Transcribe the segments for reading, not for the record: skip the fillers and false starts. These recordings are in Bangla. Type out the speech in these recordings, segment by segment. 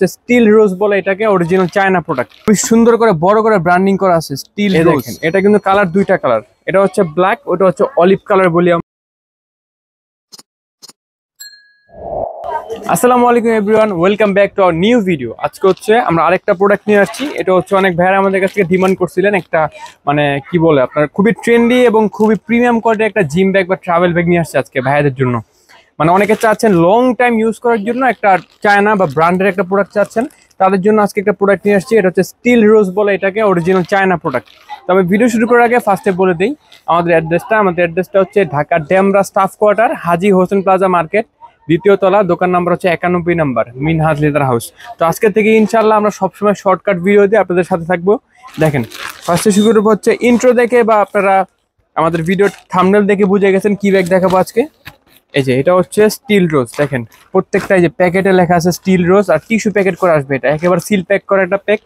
হচ্ছে স্টিল রোজ বলে এটাকে, অরিজিনাল চায়না প্রোডাক্ট। খুব সুন্দর করে বড় করে ব্র্যান্ডিং করা আছে স্টিল রোজ। এটা কিন্তু কালার দুইটা কালার, এটা হচ্ছে ব্ল্যাক, ওটা হচ্ছে অলিভ কালার বলি আমরা। আসসালামু আলাইকুম everyone, welcome back to our new video. আজকে হচ্ছে আমরা আরেকটা প্রোডাক্ট নিয়ে আসছি। এটা হচ্ছে অনেক ভাইরা আমাদের কাছ থেকে ডিমান্ড করছিলেন, একটা মানে কি বলে আপনার খুবই ট্রেন্ডি এবং খুবই প্রিমিয়াম কোয়ালিটির একটা জিম ব্যাগ বা ট্রাভেল ব্যাগ নিয়ে আসছে আজকে ভাইয়াদের জন্য। মানে অনেকে চাচ্ছেন লং টাইম ইউজ করার জন্য একটা চায়না বা ব্র্যান্ডের একটা প্রোডাক্ট চাচ্ছেন, তাদের জন্য আজকে একটা প্রোডাক্ট নিয়ে আসছি। এটা হচ্ছে স্টিল রোজ বলে এটাকে, অরিজিনাল চায়না প্রোডাক্ট। তবে ভিডিও শুরু করার আগে ফার্স্টে বলে দিই আমাদের অ্যাড্রেসটা হচ্ছে ঢাকা ডেমরা স্টাফ কোয়ার্টার, হাজী হোসেন প্লাজা মার্কেট, দ্বিতীয় তলা, দোকান নাম্বার হচ্ছে 91 নাম্বার, মিনহাজ লেদার হাউস। তো আজকে থেকে ইনশাল্লাহ আমরা সবসময় শর্টকাট ভিডিও দিয়ে আপনাদের সাথে থাকবো। দেখেন ফার্স্টে শুরু করবো হচ্ছে ইন্ট্রো দেখে, বা আপনারা আমাদের ভিডিওর থাম্বনেল দেখে বুঝে গেছেন কি ব্যাগ দেখাবো আজকে। এই যে এটা হচ্ছে স্টিল রোজ, দেখেন প্রত্যেকটা এই যে প্যাকেটে লেখা আছে স্টিল রোজ, আর টিস্যু প্যাকেট করে আসবে, এটা একেবারে সিল প্যাক করা একটা প্যাক।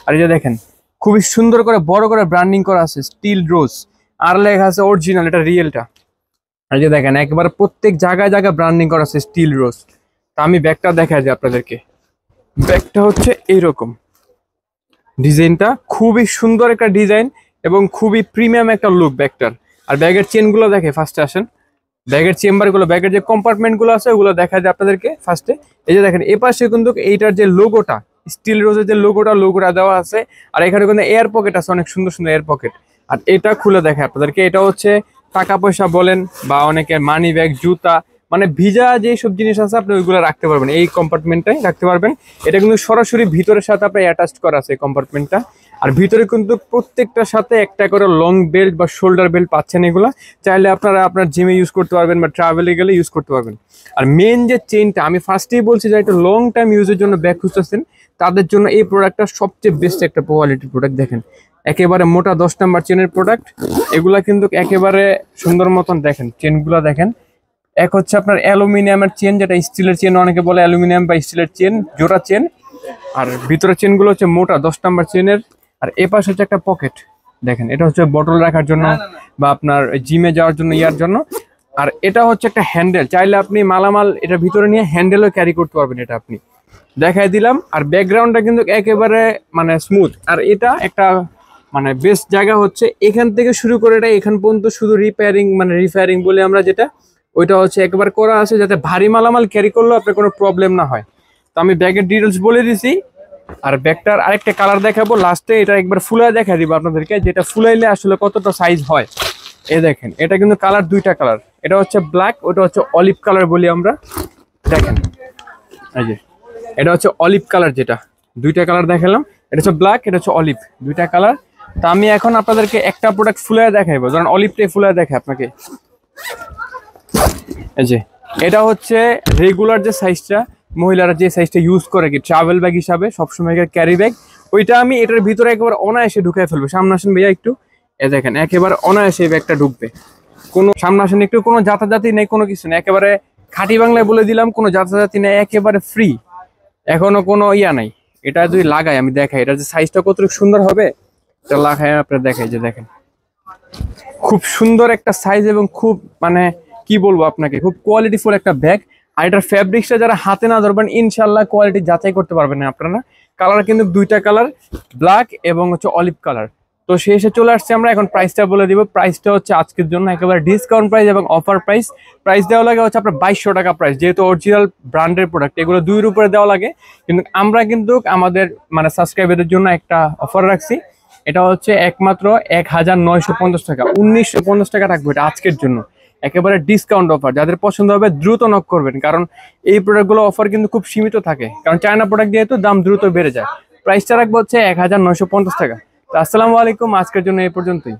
আর এই যে দেখেন খুবই সুন্দর করে বড় করে ব্র্যান্ডিং করা আছে স্টিল রোজ, আর লেখা আছে অরিজিনাল, এটা রিয়েলটা। আর যে দেখেন একেবারে প্রত্যেক জায়গায় জায়গায় ব্র্যান্ডিং করা আছে স্টিল রোজ। তা আমি ব্যাগটা দেখাই দিই আপনাদেরকে। ব্যাগটা হচ্ছে এইরকম, ডিজাইনটা খুবই সুন্দর একটা ডিজাইন এবং খুবই প্রিমিয়াম একটা লুক ব্যাগটার। আর ব্যাগের চেনগুলো দেখে ফার্স্টে আসেন, ব্যাগের চেম্বারগুলো, ব্যাগের যে কম্পার্টমেন্টগুলো আছে ওগুলো দেখা যায় আপনাদেরকে ফার্স্টে। এই যে দেখেন এপাশে কিন্তু এইটার যে লোগোটা, স্টিল রোজের যে লোগোটা দেওয়া আছে। আর এখানে কিন্তু এয়ার পকেট আছে, অনেক সুন্দর সুন্দর এয়ার পকেট। আর এটা খুলে দেখে আপনাদেরকে, এটা হচ্ছে টাকা পয়সা বলেন বা অনেকের মানি ব্যাগ, জুতা, মানে ভিজা যেসব জিনিস আছে আপনি ওইগুলো রাখতে পারবেন, এই কম্পার্টমেন্টটাই রাখতে পারবেন। এটা কিন্তু সরাসরি ভিতরের সাথে আপনার অ্যাটাচ করা আছে এই কম্পার্টমেন্টটা। আর ভিতরে কিন্তু প্রত্যেকটার সাথে একটা করে লং বেল্ট বা শোল্ডার বেল্ট পাচ্ছেন। এগুলো চাইলে আপনারা আপনার জিমে ইউজ করতে পারবেন বা ট্রাভেলে গেলে ইউজ করতে পারবেন। আর মেন যে চেনটা, আমি ফার্স্টেই বলছি যে একটা লং টাইম ইউজের জন্য ব্যাগ খুঁজতেছেন, তাদের জন্য এই প্রোডাক্টটা সবচেয়ে বেস্ট একটা কোয়ালিটির প্রোডাক্ট। দেখেন একেবারে মোটা 10 নাম্বার চেনের প্রোডাক্ট এগুলা, কিন্তু একেবারে সুন্দর মতন দেখেন চেনগুলো দেখেন। এক হচ্ছে আপনার অ্যালুমিনিয়ামের চেন, যেটা স্টিলের চেন অনেকে বলে, অ্যালুমিনিয়াম বা স্টিলের চেন, জোড়া চেন। আর ভিতরের চেনগুলো হচ্ছে মোটা 10 নাম্বার চেনের। আর এপাশে হচ্ছে একটা পকেট, দেখেন এটা হচ্ছে বটল রাখার জন্য বা আপনার জিমে যাওয়ার জন্য, ইয়ার জন্য। আর এটা হচ্ছে একটা হ্যান্ডেল, চাইলে আপনি মালামাল এটা ভিতরে নিয়ে হ্যান্ডেলও ক্যারি করতে পারবেন, এটা আপনি দেখাই দিলাম। আর ব্যাকগ্রাউন্ডটা কিন্তু একেবারে মানে স্মুথ। আর এটা একটা মানে বেস্ট জায়গা হচ্ছে এখান থেকে শুরু করে এটা এখান পর্যন্ত শুধু রিপেয়ারিং বলে আমরা যেটা, ওইটা হচ্ছে একবার করা আছে যাতে ভারী মালামাল ক্যারি করলেও আপনার কোনো প্রবলেম না হয়। তো আমি ব্যাগের ডিটেলস বলে দিছি। আর ব্যাগটার আরেকটা কালার দেখাবো লাস্টে, এটা একবার ফুলায় দেখা দিব আপনাদেরকে, যেটা ফুলাইলে আসলে কতটা সাইজ হয়। এই দেখেন এটা কিন্তু কালার দুইটা কালার, এটা হচ্ছে ব্ল্যাক, ওটা হচ্ছে অলিভ কালার বলি আমরা। দেখেন এই যে এটা হচ্ছে অলিভ কালার, যেটা দুইটা কালার দেখালাম, এটা হচ্ছে ব্ল্যাক, এটা হচ্ছে অলিভ, দুইটা কালার। তা আমি এখন আপনাদেরকে একটা প্রোডাক্ট ফুলায় দেখাইবো, ধরেন অলিভটাই ফুলায় দেখে আপনাকে। এই যে এটা হচ্ছে রেগুলার যে সাইজটা, মহিলারা যে সাইজটা ইউজ করে কি ট্রাভেল ব্যাগ হিসাবে সবসময় ক্যারি ব্যাগ, ওইটা আমি এটার ভিতরে একেবারে অনায়াসে ঢুকাই ফেলবো। সামনে আসেন ভাইয়া একটু, এ দেখেন একেবারে অনায়াসে এই ব্যাগটা ঢুকবে, কোনো সামনে আসেন একটু, কোনো যাতাযাতি নেই, কোনো কিছু নেই, একেবারে খাঁটি বাংলায় বলে দিলাম, কোনো যাতাযাতি নেই, একেবারে ফ্রি, এখনো কোনো ইয়া নাই। এটা যদি লাগাই আমি দেখাই এটার যে সাইজটা কতটুকু সুন্দর হবে, এটা লাগাই আপনার দেখাই। যে দেখেন খুব সুন্দর একটা সাইজ এবং খুব মানে কি বলবো আপনাকে, খুব কোয়ালিটিফুল একটা ব্যাগ। আর এটার ফ্যাব্রিক্সটা যারা হাতে না ধরবেন ইনশাল্লাহ কোয়ালিটি যাচাই করতে পারবেন না আপনারা। কালার কিন্তু দুইটা কালার, ব্ল্যাক এবং হচ্ছে অলিভ কালার। তো শেষে চলে আসছে আমরা, এখন প্রাইসটা বলে দিব। প্রাইসটা হচ্ছে আজকের জন্য একেবারে ডিসকাউন্ট প্রাইস এবং অফার প্রাইস। প্রাইস দেওয়া লাগে হচ্ছে আপনার 2200 টাকা প্রাইস, যেহেতু অরিজিনাল ব্র্যান্ডের প্রোডাক্ট, এগুলো 2-এর উপরে দেওয়া লাগে। কিন্তু আমরা কিন্তু আমাদের মানে সাবস্ক্রাইবারদের জন্য একটা অফার রাখছি, এটা হচ্ছে একমাত্র 1950 টাকা, 1950 টাকা রাখবো এটা আজকের জন্য, একেবারে ডিসকাউন্ট অফার। যাদের পছন্দ হবে দ্রুত নক করবেন, কারণ এই প্রোডাক্টগুলো অফার কিন্তু খুব সীমিত থাকে, কারণ চায়না প্রোডাক্ট যেহেতু দাম দ্রুত বেড়ে যায়। প্রাইসটা রাখবো হচ্ছে 1950 টাকা। তো আসসালামু আলাইকুম, আজকের জন্য এই পর্যন্তই।